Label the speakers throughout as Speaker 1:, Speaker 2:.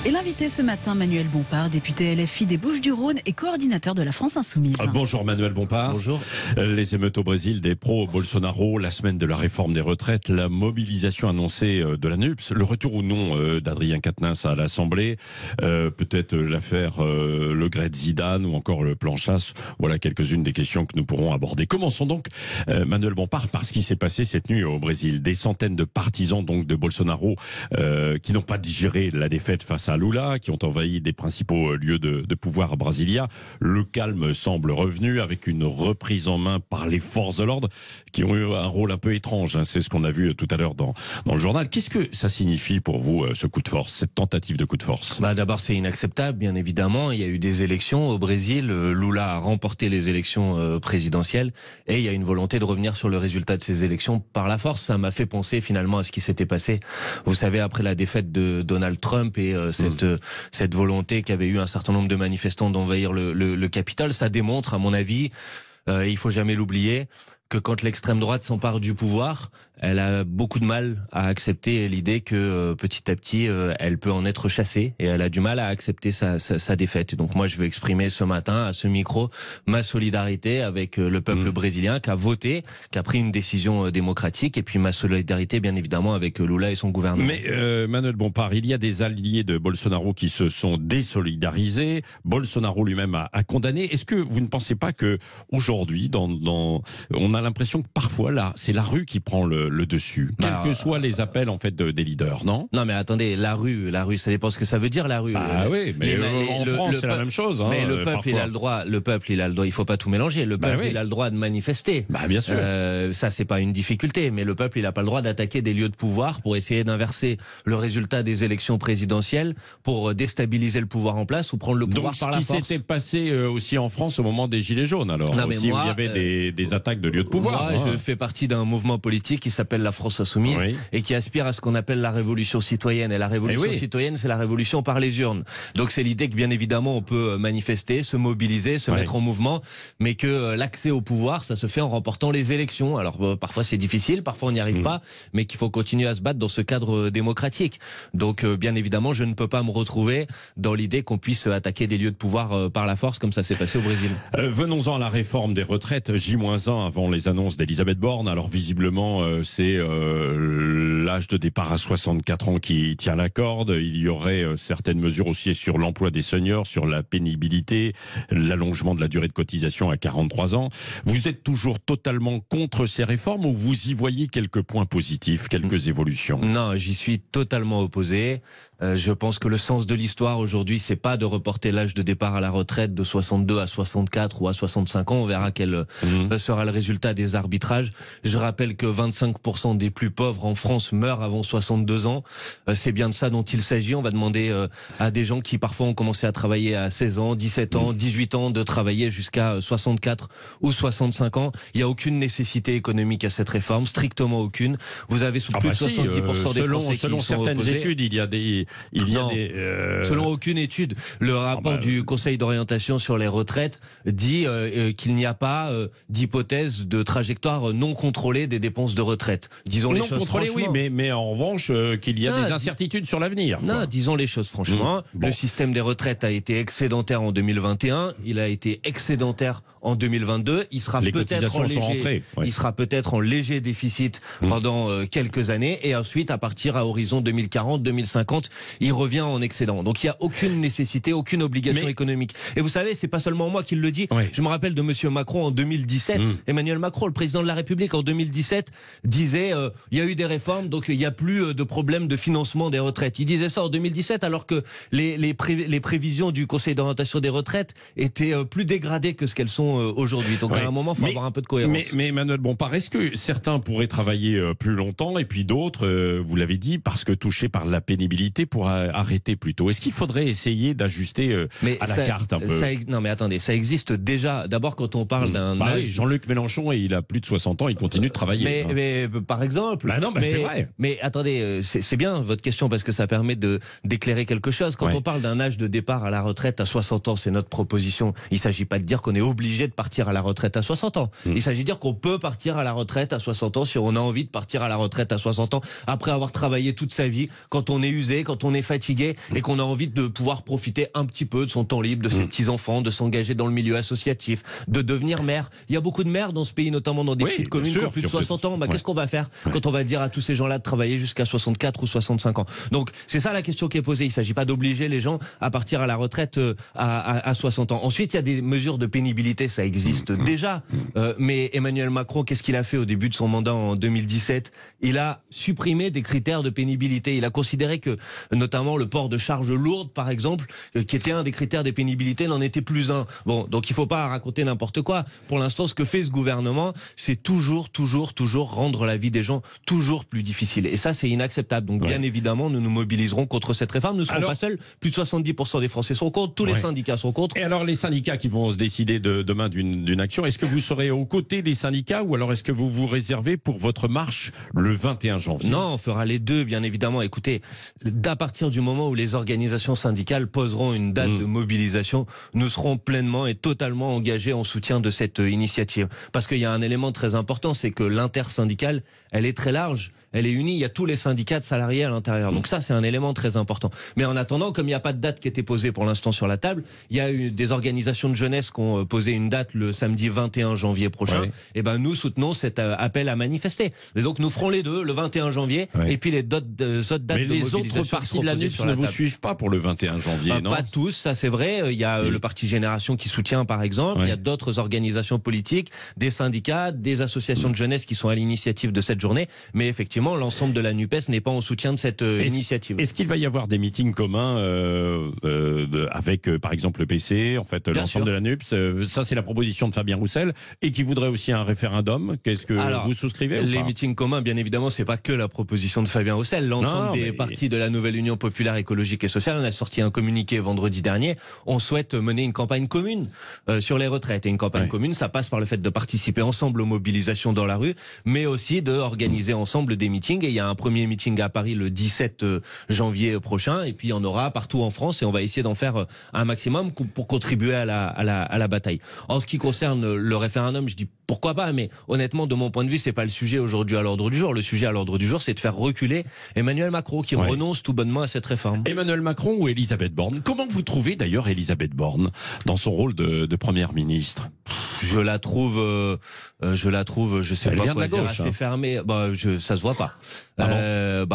Speaker 1: Et l'invité ce matin, Manuel Bompard, député LFI des Bouches-du-Rhône et coordinateur de la France Insoumise.
Speaker 2: Bonjour Manuel Bompard.
Speaker 3: Bonjour.
Speaker 2: Les émeutes au Brésil des pro-Bolsonaro, la semaine de la réforme des retraites, la mobilisation annoncée de la NUPS, le retour ou non d'Adrien Quatennens à l'Assemblée, peut-être l'affaire Le Gret Zidane ou encore le plan chasse. Voilà quelques-unes des questions que nous pourrons aborder. Commençons donc, Manuel Bompard, par ce qui s'est passé cette nuit au Brésil. Des centaines de partisans donc de Bolsonaro qui n'ont pas digéré la défaite face à Lula, qui ont envahi des principaux lieux de pouvoir brésiliens. Le calme semble revenu avec une reprise en main par les forces de l'ordre qui ont eu un rôle un peu étrange. C'est ce qu'on a vu tout à l'heure dans le journal. Qu'est-ce que ça signifie pour vous, ce coup de force, cette tentative de coup de force?
Speaker 3: D'abord, c'est inacceptable, bien évidemment. Il y a eu des élections au Brésil. Lula a remporté les élections présidentielles et il y a une volonté de revenir sur le résultat de ces élections par la force. Ça m'a fait penser finalement à ce qui s'était passé, vous savez, après la défaite de Donald Trump et cette volonté qu'avait eu un certain nombre de manifestants d'envahir le Capitole. Ça démontre, à mon avis, il faut jamais l'oublier, que quand l'extrême droite s'empare du pouvoir, elle a beaucoup de mal à accepter l'idée que petit à petit, elle peut en être chassée et elle a du mal à accepter sa défaite. Et donc moi, je veux exprimer ce matin à ce micro ma solidarité avec le peuple brésilien qui a voté, qui a pris une décision démocratique, et puis ma solidarité bien évidemment avec Lula et son gouvernement.
Speaker 2: Mais Manuel Bompard, il y a des alliés de Bolsonaro qui se sont désolidarisés. Bolsonaro lui-même a condamné. Est-ce que vous ne pensez pas que aujourd'hui, on a l'impression que parfois là, c'est la rue qui prend le dessus, quels que soient les appels en fait des leaders, non?
Speaker 3: Non, mais attendez, la rue, ça dépend ce que ça veut dire, la rue.
Speaker 2: Oui, mais en France, c'est la même chose.
Speaker 3: Mais le peuple, il a le droit. Il faut pas tout mélanger. Le peuple, il a le droit de manifester.
Speaker 2: Bien sûr.
Speaker 3: Ça, c'est pas une difficulté. Mais le peuple, il a pas le droit d'attaquer des lieux de pouvoir pour essayer d'inverser le résultat des élections présidentielles, pour déstabiliser le pouvoir en place ou prendre le pouvoir par la force.
Speaker 2: Donc, ce qui s'était passé aussi en France au moment des Gilets jaunes, alors
Speaker 3: non,
Speaker 2: aussi, où il y avait des attaques de lieux de pouvoir.
Speaker 3: Moi, je fais partie d'un mouvement politique qui s'appelle la France Insoumise et qui aspire à ce qu'on appelle la révolution citoyenne. Et la révolution citoyenne, c'est la révolution par les urnes. Donc c'est l'idée que bien évidemment on peut manifester, se mobiliser, se mettre en mouvement, mais que l'accès au pouvoir, ça se fait en remportant les élections. Alors parfois c'est difficile, parfois on n'y arrive pas, mais qu'il faut continuer à se battre dans ce cadre démocratique. Donc bien évidemment, je ne peux pas me retrouver dans l'idée qu'on puisse attaquer des lieux de pouvoir par la force comme ça s'est passé au Brésil.
Speaker 2: Venons-en à la réforme des retraites, J-1 avant les annonces d'Elisabeth Borne. Alors visiblement, c'est l'âge de départ à 64 ans qui tient la corde. Il y aurait certaines mesures aussi sur l'emploi des seniors, sur la pénibilité, l'allongement de la durée de cotisation à 43 ans. Vous êtes toujours totalement contre ces réformes ou vous y voyez quelques points positifs, quelques évolutions?
Speaker 3: Non, j'y suis totalement opposé. Je pense que le sens de l'histoire aujourd'hui, c'est pas de reporter l'âge de départ à la retraite de 62 à 64 ou à 65 ans. On verra quel sera le résultat des arbitrages. Je rappelle que 25% des plus pauvres en France meurent avant 62 ans. C'est bien de ça dont il s'agit. On va demander à des gens qui parfois ont commencé à travailler à 16 ans, 17 ans, 18 ans de travailler jusqu'à 64 ou 65 ans. Il n'y a aucune nécessité économique à cette réforme, strictement aucune. Vous avez plus de 70% des Français
Speaker 2: selon
Speaker 3: qui sont
Speaker 2: certaines
Speaker 3: opposés.
Speaker 2: études, il y a des
Speaker 3: Selon aucune étude, le rapport du Conseil d'orientation sur les retraites dit qu'il n'y a pas d'hypothèse de trajectoire non contrôlée des dépenses de retraite. Disons les choses
Speaker 2: contrôlées,
Speaker 3: franchement.
Speaker 2: Oui, mais en revanche, qu'il y a des incertitudes sur l'avenir.
Speaker 3: Non, disons les choses franchement. Le système des retraites a été excédentaire en 2021, il a été excédentaire en 2022, il sera peut-être en léger déficit pendant quelques années, et ensuite à partir à horizon 2040-2050, il revient en excédent. Donc il n'y a aucune nécessité, aucune obligation économique. Et vous savez, c'est pas seulement moi qui le dis. Je me rappelle de Monsieur Macron en 2017. Emmanuel Macron, le président de la République, en 2017, disait il y a eu des réformes, donc il n'y a plus de problème de financement des retraites. Il disait ça en 2017, alors que les prévisions du Conseil d'orientation des retraites étaient plus dégradées que ce qu'elles sont aujourd'hui. Donc à un moment, il faut avoir un peu de cohérence.
Speaker 2: Mais Emmanuel Bompard, est-ce que certains pourraient travailler plus longtemps et puis d'autres, vous l'avez dit, parce que touchés par la pénibilité, pour arrêter plus tôt? Est-ce qu'il faudrait essayer d'ajuster à la carte un peu?
Speaker 3: Non mais attendez, ça existe déjà. D'abord quand on parle d'un âge...
Speaker 2: Jean-Luc Mélenchon et il a plus de 60 ans, il continue de travailler.
Speaker 3: Mais par exemple.
Speaker 2: Bah non, c'est vrai.
Speaker 3: Mais attendez, c'est bien votre question parce que ça permet d'éclairer quelque chose. Quand on parle d'un âge de départ à la retraite à 60 ans, c'est notre proposition. Il s'agit pas de dire qu'on est obligé de partir à la retraite à 60 ans. Il s'agit de dire qu'on peut partir à la retraite à 60 ans si on a envie de partir à la retraite à 60 ans après avoir travaillé toute sa vie, quand on est usé, quand on est fatigué et qu'on a envie de pouvoir profiter un petit peu de son temps libre, de ses petits-enfants, de s'engager dans le milieu associatif, de devenir maire. Il y a beaucoup de maires dans ce pays, notamment dans des petites communes qui ont plus de 60 ans. Qu'est-ce qu'on va faire quand on va dire à tous ces gens-là de travailler jusqu'à 64 ou 65 ans? Donc c'est ça la question qui est posée. Il ne s'agit pas d'obliger les gens à partir à la retraite à 60 ans. Ensuite, il y a des mesures de pénibilité, ça existe déjà. Mais Emmanuel Macron, qu'est-ce qu'il a fait au début de son mandat en 2017? Il a supprimé des critères de pénibilité. Il a considéré que, notamment, le port de charges lourdes, par exemple, qui était un des critères de pénibilité, n'en était plus un. Bon, donc il ne faut pas raconter n'importe quoi. Pour l'instant, ce que fait ce gouvernement, c'est toujours rendre la vie des gens toujours plus difficile. Et ça, c'est inacceptable. Donc, bien évidemment, nous nous mobiliserons contre cette réforme. Nous ne serons pas seuls. Plus de 70% des Français sont contre. Tous les syndicats sont contre.
Speaker 2: Et alors, les syndicats qui vont se décider demain d'une action, est-ce que vous serez aux côtés des syndicats ou alors est-ce que vous vous réservez pour votre marche le 21 janvier?
Speaker 3: Non, on fera les deux, bien évidemment. Écoutez, à partir du moment où les organisations syndicales poseront une date de mobilisation, nous serons pleinement et totalement engagés en soutien de cette initiative. Parce qu'il y a un élément très important, c'est que l'intersyndicale, elle est très large. Elle est unie, il y a tous les syndicats de salariés à l'intérieur. Donc ça, c'est un élément très important. Mais en attendant, comme il n'y a pas de date qui était posée pour l'instant sur la table, il y a eu des organisations de jeunesse qui ont posé une date le samedi 21 janvier prochain. Et ben nous soutenons cet appel à manifester. Et donc nous ferons les deux, le 21 janvier, et puis les autres dates de mobilisation.
Speaker 2: Mais les autres partis de la NUPES ne vous suivent pas pour le 21 janvier, non?
Speaker 3: Pas tous, ça c'est vrai. Il y a le Parti Génération qui soutient, par exemple. Il y a d'autres organisations politiques, des syndicats, des associations de jeunesse qui sont à l'initiative de cette journée. Mais effectivement, l'ensemble de la NUPES n'est pas en soutien de cette initiative.
Speaker 2: Est-ce qu'il va y avoir des meetings communs avec, par exemple, le PC, en fait, l'ensemble de la NUPES? Ça, c'est la proposition de Fabien Roussel, et qui voudrait aussi un référendum. Qu'est-ce que vous souscrivez ou
Speaker 3: les
Speaker 2: pas?
Speaker 3: meetings communs, bien évidemment, c'est pas que la proposition de Fabien Roussel. L'ensemble des partis de la nouvelle Union populaire écologique et sociale, on a sorti un communiqué vendredi dernier. On souhaite mener une campagne commune sur les retraites. Et une campagne commune, ça passe par le fait de participer ensemble aux mobilisations dans la rue, mais aussi de organiser ensemble des meetings. Et il y a un premier meeting à Paris le 17 janvier prochain. Et puis il y en aura partout en France. Et on va essayer d'en faire un maximum pour contribuer à la bataille. En ce qui concerne le référendum, je dis pourquoi pas, mais honnêtement, de mon point de vue, c'est pas le sujet aujourd'hui à l'ordre du jour. Le sujet à l'ordre du jour, c'est de faire reculer Emmanuel Macron, qui renonce tout bonnement à cette réforme.
Speaker 2: Emmanuel Macron ou Elisabeth Borne? Comment vous trouvez d'ailleurs Elisabeth Borne dans son rôle de première ministre?
Speaker 3: Je la trouve, je sais
Speaker 2: elle
Speaker 3: pas
Speaker 2: vient
Speaker 3: quoi
Speaker 2: de la
Speaker 3: dire,
Speaker 2: gauche,
Speaker 3: assez fermée. Ça se voit pas.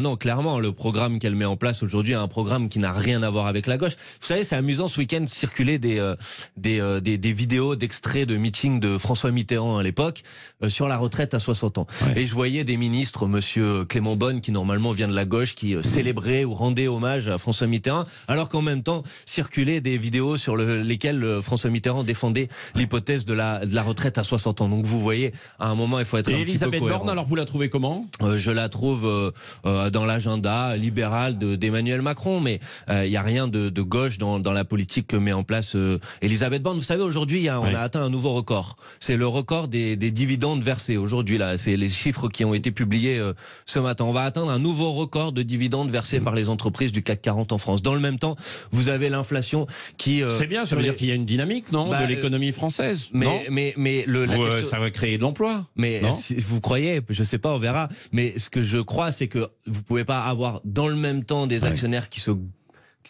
Speaker 3: Non, clairement, le programme qu'elle met en place aujourd'hui est un programme qui n'a rien à voir avec la gauche. Vous savez, c'est amusant, ce week-end circulaient des vidéos d'extraits de meetings de François Mitterrand à l'époque sur la retraite à 60 ans. Et je voyais des ministres, monsieur Clément Beaune, qui normalement vient de la gauche, qui célébrait ou rendait hommage à François Mitterrand, alors qu'en même temps circulaient des vidéos sur lesquelles François Mitterrand défendait l'hypothèse de la retraite à 60 ans. Donc vous voyez, à un moment, il faut être un petit peu cohérent.
Speaker 2: Elisabeth Borne, alors vous la trouvez comment?
Speaker 3: Je la trouve dans l'agenda libéral d'Emmanuel Macron, mais il y a rien de gauche dans la politique que met en place Elisabeth Borne. Vous savez, aujourd'hui, on a atteint un nouveau record. C'est le record des dividendes versés. Aujourd'hui, là, c'est les chiffres qui ont été publiés ce matin. On va atteindre un nouveau record de dividendes versés par les entreprises du CAC 40 en France. Dans le même temps, vous avez l'inflation qui...
Speaker 2: c'est bien, ça veut dire qu'il y a une dynamique, non, de l'économie française, non? Ça va créer de l'emploi.
Speaker 3: Mais si vous croyez, je sais pas, on verra. Mais ce que je crois, c'est que vous pouvez pas avoir dans le même temps des actionnaires qui se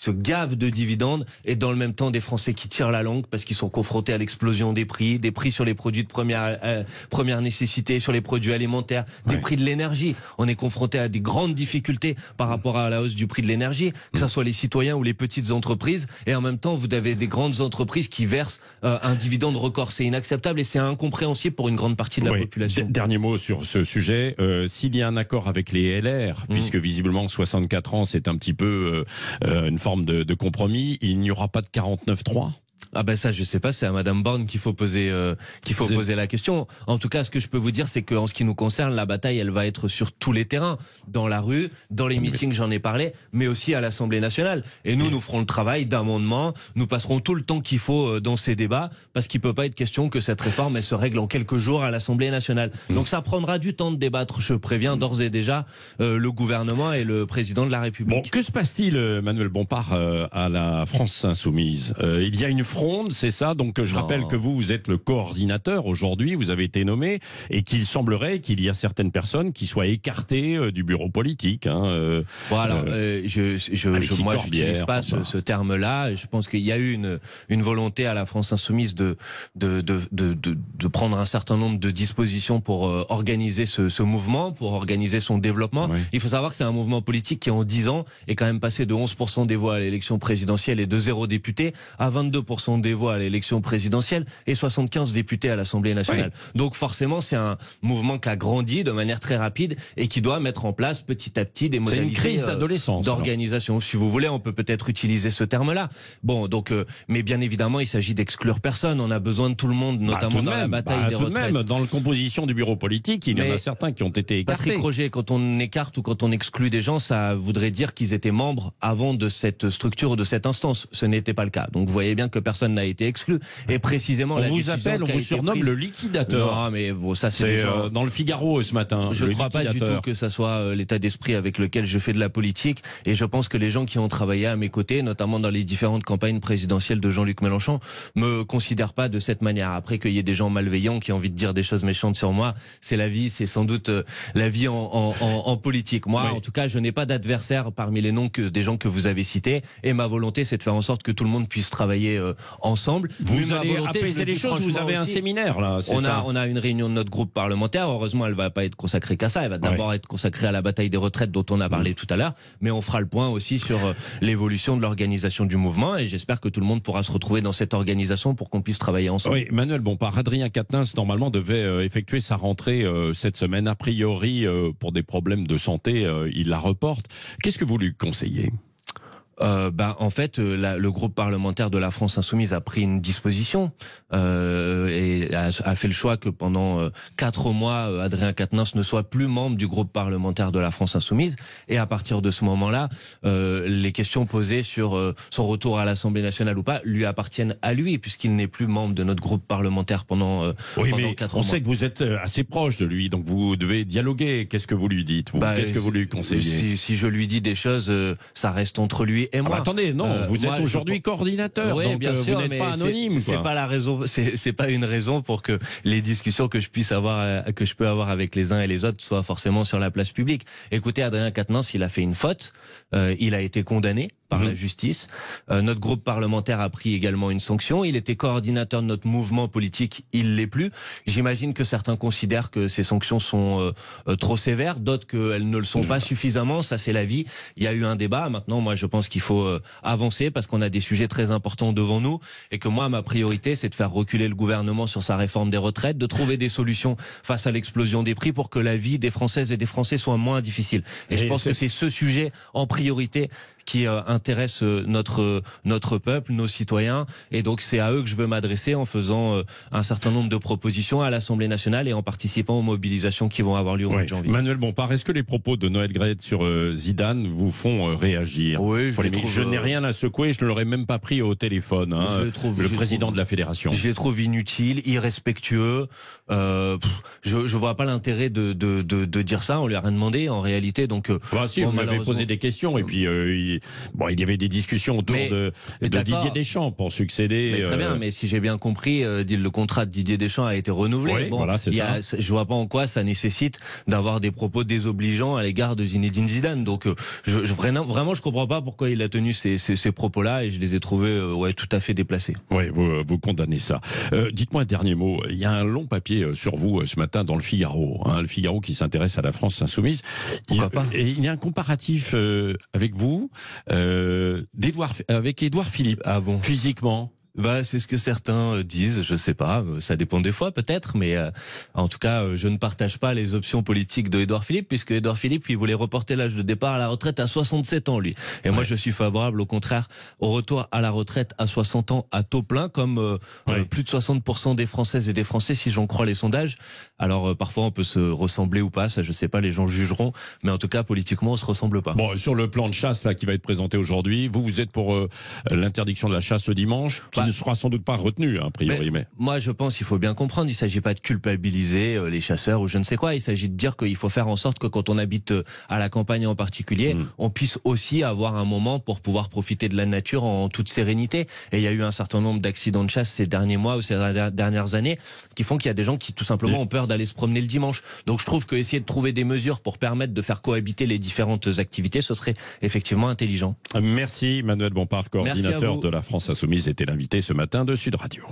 Speaker 3: gavent de dividendes et dans le même temps des Français qui tirent la langue parce qu'ils sont confrontés à l'explosion des prix sur les produits de première nécessité, sur les produits alimentaires, des prix de l'énergie. On est confronté à des grandes difficultés par rapport à la hausse du prix de l'énergie, que ce soit les citoyens ou les petites entreprises. Et en même temps, vous avez des grandes entreprises qui versent un dividende record. C'est inacceptable et c'est incompréhensible pour une grande partie de la population.
Speaker 2: Dernier mot sur ce sujet. S'il y a un accord avec les LR, puisque visiblement 64 ans, c'est un petit peu une forme de compromis, il n'y aura pas de 49-3?
Speaker 3: Ah ben ça, je sais pas, c'est à Madame Borne qu'il faut poser la question. En tout cas, ce que je peux vous dire, c'est qu'en ce qui nous concerne, la bataille, elle va être sur tous les terrains, dans la rue, dans les meetings, j'en ai parlé, mais aussi à l'Assemblée nationale. Et nous ferons le travail d'amendement. Nous passerons tout le temps qu'il faut dans ces débats, parce qu'il peut pas être question que cette réforme elle se règle en quelques jours à l'Assemblée nationale. Donc ça prendra du temps de débattre. Je préviens d'ores et déjà le gouvernement et le président de la République.
Speaker 2: Bon, que se passe-t-il, Manuel Bompard, à la France insoumise? Il y a une fronde, c'est ça? Donc je rappelle que vous êtes le coordinateur aujourd'hui, vous avez été nommé, et qu'il semblerait qu'il y a certaines personnes qui soient écartées du bureau politique.
Speaker 3: Moi, je n'utilise pas ce terme-là. Je pense qu'il y a eu une volonté à la France insoumise de prendre un certain nombre de dispositions pour organiser ce mouvement, pour organiser son développement. Oui. Il faut savoir que c'est un mouvement politique qui, en 10 ans, est quand même passé de 11% des voix à l'élection présidentielle et de 0 député à 22% des voix à l'élection présidentielle et 75 députés à l'Assemblée nationale. Oui. Donc forcément, c'est un mouvement qui a grandi de manière très rapide et qui doit mettre en place petit à petit des modalités.
Speaker 2: C'est une crise d'adolescence,
Speaker 3: d'organisation. Si vous voulez, on peut peut-être utiliser ce terme-là. Bon, donc, mais bien évidemment, il s'agit d'exclure personne. On a besoin de tout le monde, notamment dans la bataille des retraites.
Speaker 2: Même, dans la composition du bureau politique, il y en a certains qui ont été écartés.
Speaker 3: Patrick Roger, quand on écarte ou quand on exclut des gens, ça voudrait dire qu'ils étaient membres avant de cette structure ou de cette instance. Ce n'était pas le cas. Donc vous voyez bien que personne n'a été exclu. Et précisément,
Speaker 2: on vous appelle, on vous surnomme le liquidateur.
Speaker 3: Non, mais bon, ça c'est
Speaker 2: dans le Figaro ce matin.
Speaker 3: Je ne crois pas du tout que ça soit l'état d'esprit avec lequel je fais de la politique. Et je pense que les gens qui ont travaillé à mes côtés, notamment dans les différentes campagnes présidentielles de Jean-Luc Mélenchon, me considèrent pas de cette manière. Après qu'il y ait des gens malveillants qui ont envie de dire des choses méchantes sur moi, c'est la vie, c'est sans doute la vie en politique. Moi, oui. En tout cas, je n'ai pas d'adversaire parmi les noms des gens que vous avez cités. Et ma volonté, c'est de faire en sorte que tout le monde puisse travailler ensemble.
Speaker 2: Vous allez apaiser les choses. Vous avez un séminaire là.
Speaker 3: On a une réunion de notre groupe parlementaire. Heureusement, elle va pas être consacrée qu'à ça. Elle va d'abord être consacrée à la bataille des retraites dont on a parlé tout à l'heure. Mais on fera le point aussi sur l'évolution de l'organisation du mouvement. Et j'espère que tout le monde pourra se retrouver dans cette organisation pour qu'on puisse travailler ensemble.
Speaker 2: Oui, Manuel Bompard, Adrien Quatennens normalement devait effectuer sa rentrée cette semaine. A priori, pour des problèmes de santé, il la reporte. Qu'est-ce que vous lui conseillez ?
Speaker 3: En fait, le groupe parlementaire de la France insoumise a pris une disposition et a fait le choix que pendant 4 mois, Adrien Quatennens ne soit plus membre du groupe parlementaire de la France insoumise. Et à partir de ce moment-là, les questions posées sur son retour à l'Assemblée nationale ou pas lui appartiennent à lui, puisqu'il n'est plus membre de notre groupe parlementaire pendant 4 mois.
Speaker 2: On sait que vous êtes assez proche de lui, donc vous devez dialoguer. Qu'est-ce que vous lui dites? Qu'est-ce que vous lui conseillez?
Speaker 3: Si je lui dis des choses, ça reste entre lui et moi.
Speaker 2: Attendez, non, vous êtes aujourd'hui coordinateur,
Speaker 3: oui,
Speaker 2: donc
Speaker 3: bien sûr,
Speaker 2: vous n'êtes pas anonyme.
Speaker 3: C'est pas la raison, c'est pas une raison pour que les discussions que je peux avoir avec les uns et les autres soient forcément sur la place publique. Écoutez, Adrien Quatennens, il a fait une faute, il a été condamné par la justice. Notre groupe parlementaire a pris également une sanction. Il était coordinateur de notre mouvement politique, il l'est plus. J'imagine que certains considèrent que ces sanctions sont trop sévères, d'autres qu'elles ne le sont pas suffisamment. Ça, c'est la vie. Il y a eu un débat. Maintenant, moi, je pense qu'il faut avancer parce qu'on a des sujets très importants devant nous et que moi, ma priorité, c'est de faire reculer le gouvernement sur sa réforme des retraites, de trouver des solutions face à l'explosion des prix pour que la vie des Françaises et des Français soit moins difficile. Et je pense que c'est ce sujet en priorité qui intéresse notre peuple, nos citoyens, et donc c'est à eux que je veux m'adresser en faisant un certain nombre de propositions à l'Assemblée nationale et en participant aux mobilisations qui vont avoir lieu au mois de janvier.
Speaker 2: Manuel Bompard, est-ce que les propos de Noël Graët sur Zidane vous font réagir?
Speaker 3: Oui,
Speaker 2: je n'ai rien à secouer, je ne l'aurais même pas pris au téléphone, le président de la fédération.
Speaker 3: Je les trouve inutiles, irrespectueux. Je vois pas l'intérêt de dire ça. On lui a rien demandé en réalité, donc.
Speaker 2: Si, vous m'avez posé des questions et puis il y avait des discussions autour de Didier Deschamps pour succéder.
Speaker 3: Mais très bien, mais si j'ai bien compris, le contrat de Didier Deschamps a été renouvelé.
Speaker 2: Oui, voilà, c'est ça.
Speaker 3: Je vois pas en quoi ça nécessite d'avoir des propos désobligeants à l'égard de Zinedine Zidane. Donc, vraiment, je comprends pas pourquoi il a tenu ces propos-là et je les ai trouvés tout à fait déplacés.
Speaker 2: Oui, vous condamnez ça. Dites-moi un dernier mot. Il y a un long papier sur vous ce matin dans le Figaro, le Figaro qui s'intéresse à la France insoumise.
Speaker 3: Pourquoi pas ?
Speaker 2: Et il y a un comparatif avec vous. Avec Édouard Philippe.
Speaker 3: Ah bon?
Speaker 2: Physiquement.
Speaker 3: C'est ce que certains disent, je sais pas, ça dépend des fois peut-être, mais en tout cas, je ne partage pas les options politiques de Édouard Philippe, puisque Édouard Philippe, il voulait reporter l'âge de départ à la retraite à 67 ans, lui. Et moi, je suis favorable, au contraire, au retour à la retraite à 60 ans à taux plein, comme plus de 60% des Françaises et des Français, si j'en crois les sondages. Alors, parfois, on peut se ressembler ou pas, ça, je sais pas, les gens jugeront, mais en tout cas, politiquement, on se ressemble pas.
Speaker 2: Bon, sur le plan de chasse là qui va être présenté aujourd'hui, vous êtes pour l'interdiction de la chasse le dimanche, qui ne sera sans doute pas retenu, a priori. Mais
Speaker 3: moi, je pense qu'il faut bien comprendre, il ne s'agit pas de culpabiliser les chasseurs ou je ne sais quoi, il s'agit de dire qu'il faut faire en sorte que quand on habite à la campagne en particulier, on puisse aussi avoir un moment pour pouvoir profiter de la nature en toute sérénité. Et il y a eu un certain nombre d'accidents de chasse ces derniers mois ou ces dernières années qui font qu'il y a des gens qui tout simplement ont peur d'aller se promener le dimanche. Donc je trouve qu'essayer de trouver des mesures pour permettre de faire cohabiter les différentes activités, ce serait effectivement intelligent.
Speaker 2: Merci Manuel Bompard, coordinateur de la France Insoumise, était l'invité ce matin de Sud Radio.